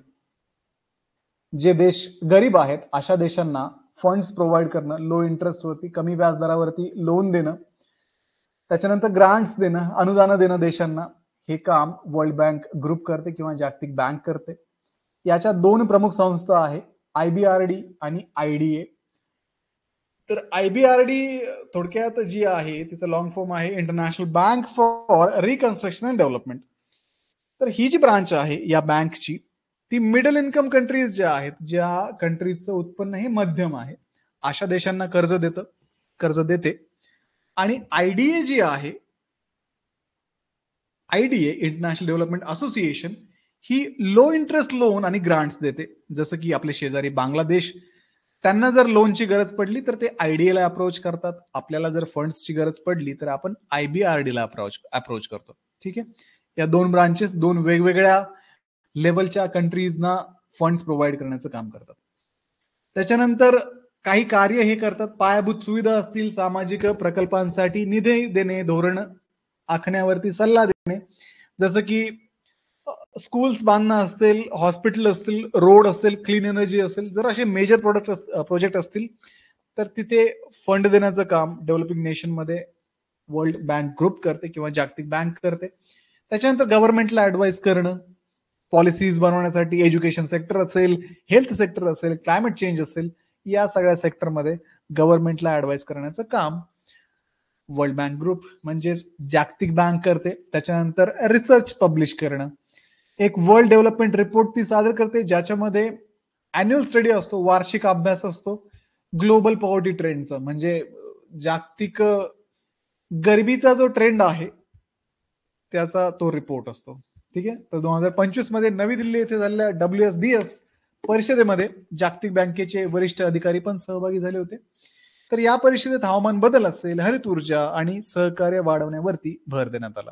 जे देश गरीब आहेत अशा देशांना फंड्स प्रोव्हाइड करणं, लो इंटरेस्ट वरती, कमी व्याजदरावरती लोन देणं, त्याच्यानंतर ग्रांट्स देणं, अनुदान देणं देशांना, हे काम वर्ल्ड बँक ग्रुप करते किंवा जागतिक बँक करते. याच्या 2 प्रमुख संस्था आहे, IBRD आणि IDA. तर IBRD थोडक्यात जी आहे तिचं लॉंग फॉर्म आहे international bank for reconstruction and development. तर ही जी ब्रांच आहे या बँकची, ती मिडल इन्कम कंट्रीज ज्या आहेत, ज्या कंट्रीजचं उत्पन्न हे मध्यम आहे, अशा देशांना कर्ज देते. आणि IDA जी आहे, IDA इंटरनॅशनल डेव्हलपमेंट असोसिएशन, ही लो इंटरेस्ट लोन आणि ग्रांट्स देते. जसं की आपले शेजारी बांगलादेश, त्यांना जर लोनची गरज पडली तर ते IDA ला अप्रोच करतात. आपल्याला जर फंड्सची गरज पडली तर आपण IBRD ला अप्रोच करतो. ठीक आहे. या 2 ब्रांचेस 2 वेगवेगळ्या लेवलच्या कंट्रीजना फंड्स प्रोव्हाइड करण्याचं काम करतात. त्याच्यानंतर काही कार्य हे करतात, पायाभूत सुविधा असतील, सामाजिक प्रकल्पांसाठी निधी देणे, धोरण आखण्यावरती सल्ला देणे, जसं की स्कूल्स बांधणं असेल, हॉस्पिटल असतील, रोड असेल, क्लीन एनर्जी असेल, जर असे मेजर प्रोजेक्ट असतील तर तिथे फंड देण्याचं काम डेव्हलपिंग नेशनमध्ये वर्ल्ड बँक ग्रुप करते किंवा जागतिक बँक करते. त्याच्यानंतर गव्हर्नमेंटला ऍडवाइस करणं, पॉलिसीज बनवण्यासाठी एज्युकेशन सेक्टर असेल, हेल्थ सेक्टर असेल, क्लायमेट चेंज असेल, या सगळ्या सेक्टरमध्ये गव्हर्नमेंटला ऍडवाइस करण्याचं काम वर्ल्ड बँक ग्रुप म्हणजेच जागतिक बँक करते. त्याच्यानंतर रिसर्च पब्लिश करणं, एक वर्ल्ड डेव्हलपमेंट रिपोर्ट ती सादर करते, ज्याच्यामध्ये अॅन्युअल स्टडी असतो, वार्षिक अभ्यास असतो ग्लोबल पॉवर्टी ट्रेंडचा, म्हणजे जागतिक गरिबीचा जो ट्रेंड आहे त्याचा तो रिपोर्ट असतो. ठीक आहे. तर 2025 मध्ये नवी दिल्ली येथे झालेल्या WSDS परिषदेमध्ये जागतिक बँकेचे वरिष्ठ अधिकारी पण सहभागी झाले होते. तर या परिषदेत हवामान बदल असेल, हरित ऊर्जा आणि सहकार्य वाढवण्यावरती भर देण्यात आला.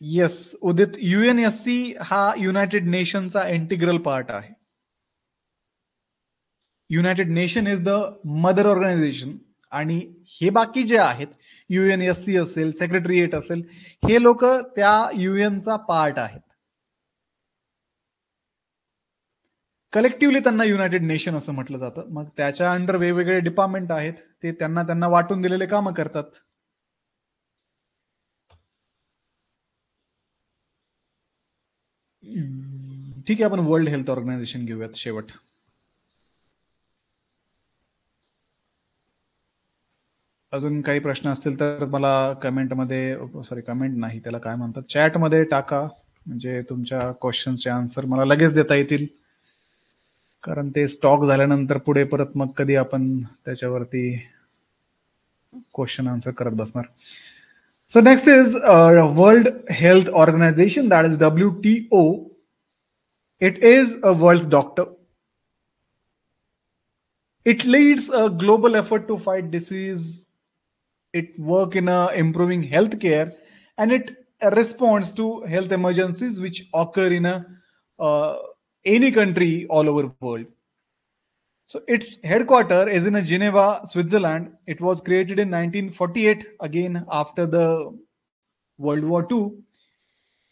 येस उदित, UNSC हा युनायटेड नेशनचा इंटिग्रल पार्ट आहे. United nation is the mother organisation आणि हे बाकी जे आहेत UNSC असेल, सेक्रेटरिएट असेल, हे लोक त्या युएनचा पार्ट आहेत. कलेक्टिव्हली त्यांना युनायटेड नेशन असं म्हटलं जातं. मग त्याच्या अंडर वेगवेगळे डिपार्टमेंट आहेत, ते त्यांना वाटून दिलेले कामं करतात. ठीक आहे, आपण वर्ल्ड हेल्थ ऑर्गनायझेशन घेऊयात शेवट. अजून काही प्रश्न असतील तर मला कमेंटमध्ये, कमेंट नाही त्याला काय म्हणतात, चॅटमध्ये टाका, म्हणजे तुमच्या क्वेश्चन्सचे आन्सर मला लगेच देता येतील, कारण ते स्टॉक झाल्यानंतर पुढे परत मग कधी आपण त्याच्यावरती क्वेश्चन आन्सर करत बसणार. So next is World Health Organization, that is WTO. It is a world's doctor. It leads a global effort to fight disease. It work in improving healthcare, and it responds to health emergencies which occur in any country all over the world. So its headquarter is in Geneva, Switzerland. It was created in 1948, again after the World War II.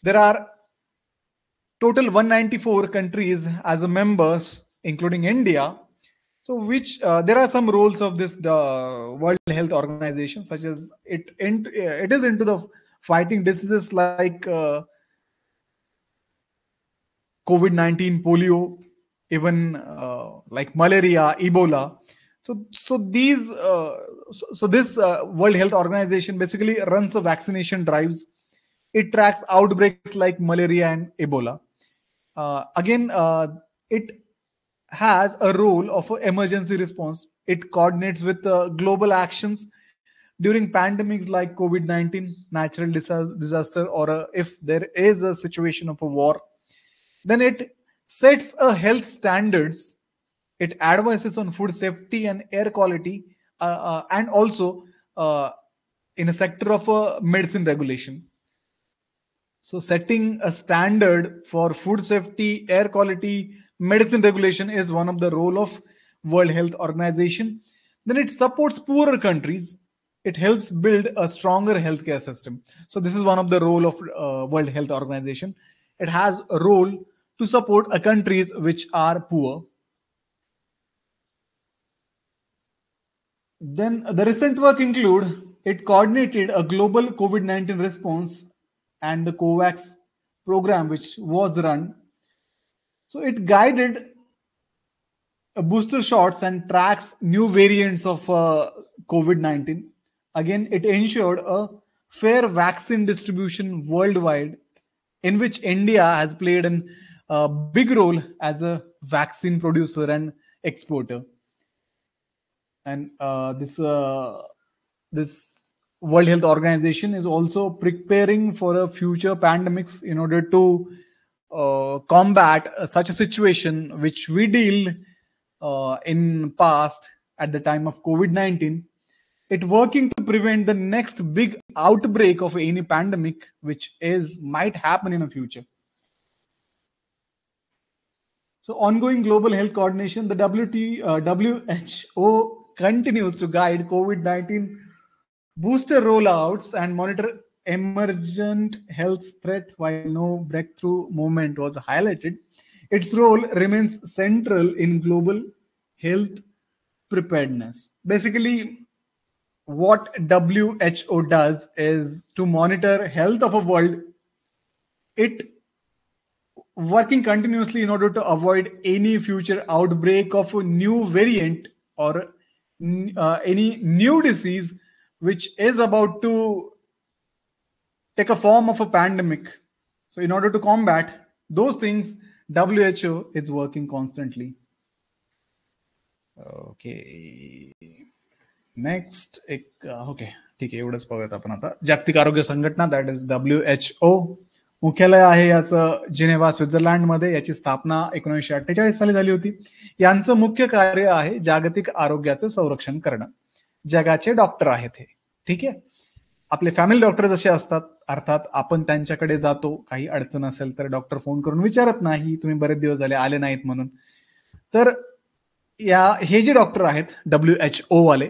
There are total 194 countries as a members, including India. So which there are some roles of this the World Health Organization, such as it is into the fighting diseases like COVID-19, polio, even like malaria, Ebola. So this World Health Organization basically runs the vaccination drives. It tracks outbreaks like malaria and Ebola. Again, it has a role of emergency response. It coordinates with global actions during pandemics like COVID-19, natural disaster, or if there is a situation of a war. Then it sets a health standards. It advises on food safety and air quality, and also in a sector of medicine regulation. So setting a standard for food safety, air quality, medicine regulation is one of the role of World Health Organization. Then it supports poorer countries. It helps build a stronger healthcare system. So this is one of the role of World Health Organization. It has a role to support countries which are poor. Then the recent work include, it coordinated a global COVID-19 response and the COVAX program which was run. So it guided booster shots and tracks new variants of COVID-19. Again, it ensured a fair vaccine distribution worldwide, in which India has played a big role as a vaccine producer and exporter. And this World Health Organization is also preparing for a future pandemics in order to combat such a situation which we deal in past at the time of COVID-19. It working to prevent the next big outbreak of any pandemic which might happen in the future. So, ongoing global health coordination, the WHO continues to guide COVID-19 booster rollouts and monitor emergent health threat while no breakthrough movement was highlighted. Its role remains central in global health preparedness. Basically, what WHO does is to monitor health of a world. It working continuously in order to avoid any future outbreak of a new variant or any new disease which is about to take a form of a pandemic. So, in order to combat those things, WHO is working constantly. Okay. Next एक okay ठीक आहे, एवढंच पाहूयात आपण आता. जागतिक आरोग्य संघटना, दॅट इज WHO. मुख्यालय आहे याचं जिनेव्हा, स्वित्झर्लंडमध्ये. याची स्थापना 1948 साली झाली होती. यांचं मुख्य कार्य आहे जागतिक आरोग्याचं संरक्षण करणं. जगाचे डॉक्टर आहेत हे, ठीक आहे. आपले फॅमिली डॉक्टर जसे असतात, अर्थात आपण त्यांच्याकडे जातो, काही अडचण असेल तर डॉक्टर फोन करून विचारत नाही तुम्ही बरेच दिवस झाले आले नाहीत म्हणून. तर हे जे डॉक्टर आहेत WHO वाले,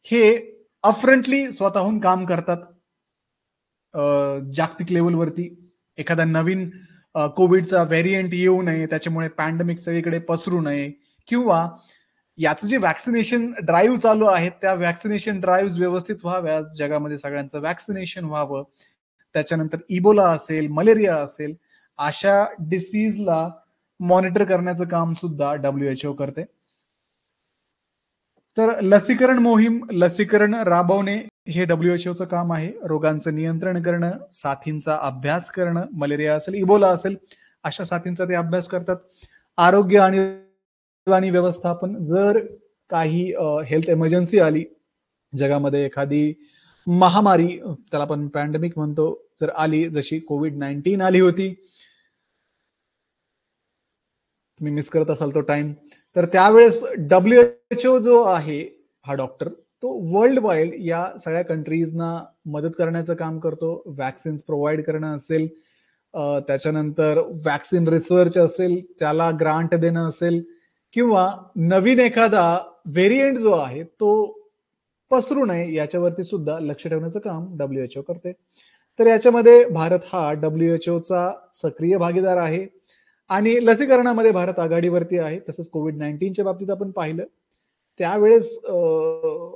हे अपफ्रंटली स्वतःहून काम करतात. जागतिक लेवलवरती एखादा नवीन कोविडचा व्हेरियंट येऊ नये, त्याच्यामुळे पॅन्डेमिक सगळीकडे पसरू नये, किंवा याचं जे वॅक्सिनेशन ड्राईव्ह चालू आहेत त्या वॅक्सिनेशन ड्राईव्ह व्यवस्थित व्हाव्यात, जगामध्ये सगळ्यांचं वॅक्सिनेशन व्हावं. त्याच्यानंतर इबोला असेल, मलेरिया असेल, अशा डिसीजला मॉनिटर करण्याचं काम सुद्धा WHO करते. तर लसीकरण मोहीम, लसीकरण राबवणे हे WHOचं काम आहे. रोगांचं नियंत्रण करणं, साथींचा अभ्यास करणं, मलेरिया असेल, इबोला असेल, अशा साथींचा ते अभ्यास करतात. आरोग्य आणि व्यवस्थापन, जर काही हेल्थ इमर्जन्सी आली जगामध्ये, एखादी महामारी, त्याला आपण पॅन्डेमिक म्हणतो, जर आली, जशी COVID-19 आली होती, तुम्ही मिस करत असाल तो टाइम, तर त्यावेळेस WHO जो आहे हा डॉक्टर, तो वर्ल्ड वाईड या सगळ्या कंट्रीजना मदत करण्याचं काम करतो. वॅक्सिन्स प्रोव्हाइड करणं असेल, त्याच्यानंतर वॅक्सिन रिसर्च असेल, त्याला ग्रांट देणं असेल, किंवा नवीन एखादा व्हेरियंट जो आहे तो पसरू नये याच्यावरती सुद्धा लक्ष ठेवण्याचं काम WHO करते. तर याच्यामध्ये भारत हा WHOचा सक्रिय भागीदार आहे आणि लसीकरणामध्ये भारत आघाडीवरती आहे. तसंच COVID-19च्या बाबतीत आपण पाहिलं त्यावेळेस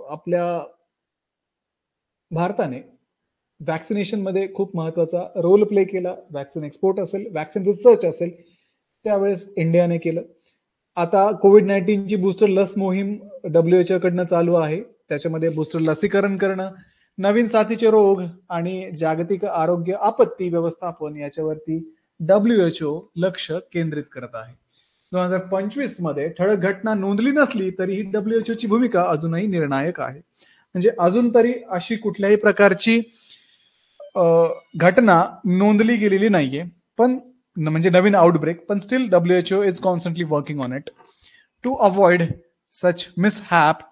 आपल्या भारताने वॅक्सिनेशन मध्ये खूप महत्वाचा रोल प्ले केला. वॅक्सिन एक्सपोर्ट असेल, वॅक्सिन रिसर्च असेल, त्यावेळेस इंडियाने केलं. आता COVID-19ची बूस्टर लस मोहीम WHO कडनं चालू आहे. त्याच्यामध्ये बूस्टर लसीकरण करणं, नवीन साथीचे रोग आणि जागतिक आरोग्य आपत्ती व्यवस्थापन याच्यावरती WHO लक्ष केंद्रित करत आहे. 2025 मध्ये ठळक घटना नोंदली नसली तरीही WHO ची भूमिका अजूनही निर्णायक आहे. म्हणजे अजून तरी अशी कुठल्याही प्रकारची घटना नोंदली गेलेली नाहीये, पण म्हणजे नवीन आउटब्रेक, पण still WHO is constantly working on it to avoid such mishap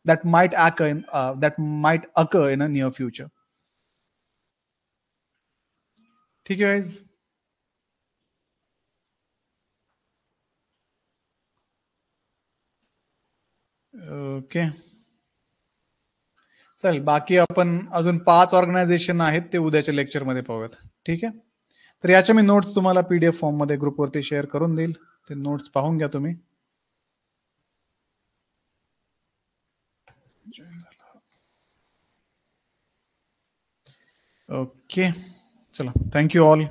that might occur in a near future. ठीक है guys. ओके, चल बाकी आपण अजून 5 ऑर्गनायझेशन आहेत ते उद्याच्या लेक्चर मध्ये पाहूयात. ठीक आहे, तर याच्या मी नोट्स तुम्हाला PDF फॉर्म मध्ये ग्रुपवरती शेअर करून देईल. ते नोट्स पाहून घ्या तुम्ही. ओके, चला, थँक्यू ऑल.